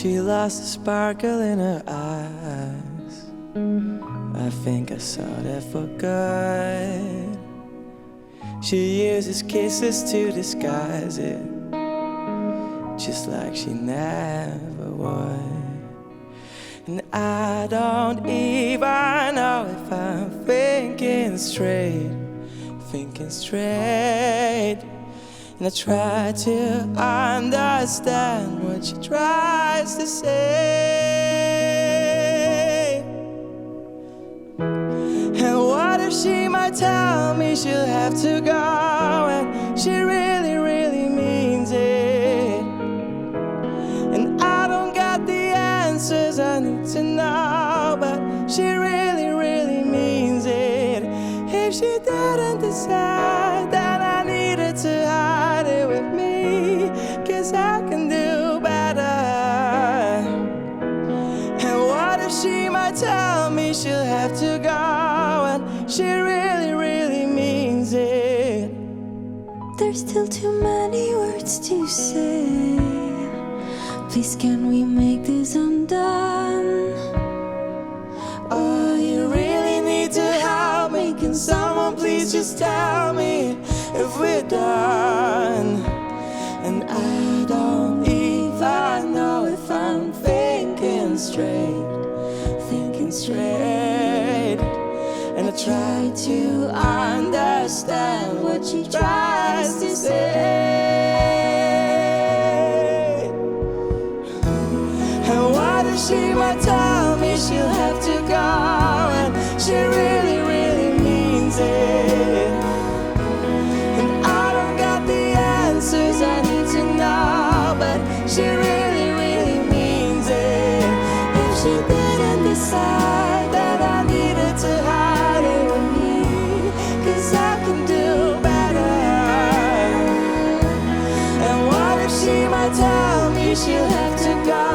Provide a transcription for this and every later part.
She lost the sparkle in her eyes. I think I saw that for good. She uses kisses to disguise it, just like she never would. And I don't even know if I'm thinking straight. And I try to understand what she tries to say. And what if she might tell me she'll have to go, and she really, really means it. And I don't got the answers I need to know, but she really, really means it. If she didn't decide that I needed to hide it with me, 'cause I can do better. And what if she might tell me she'll have to go, and she really, really means it. There's still too many words to say. Please can we make this undone? Oh, you really need to help me. Can someone please just tell me if we're done? And I don't even know if I'm thinking straight. And I try to understand what she tries to say. And what if she might tell me she'll have to go, and she really, really means it. And I don't got the answers I need to know, but she really, really means it. If she didn't decide that I needed to hide it with me, 'cause I can do better. And what if she might tell me she'll have to go,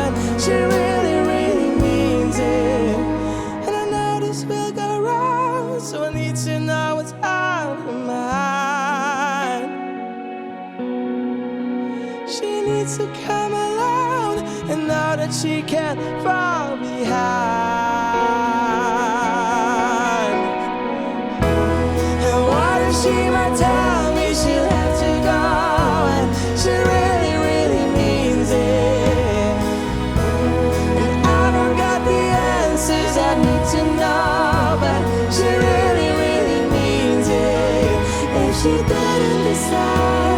and she really, really means it. And I know this will go wrong, so I need to know what's on her mind. She needs to come alone and know that she can't fall behind. And what if she might tell me she'll have to go, and she really, really means it. And I don't got the answers I need to know, but she really, really means it. If she didn't decide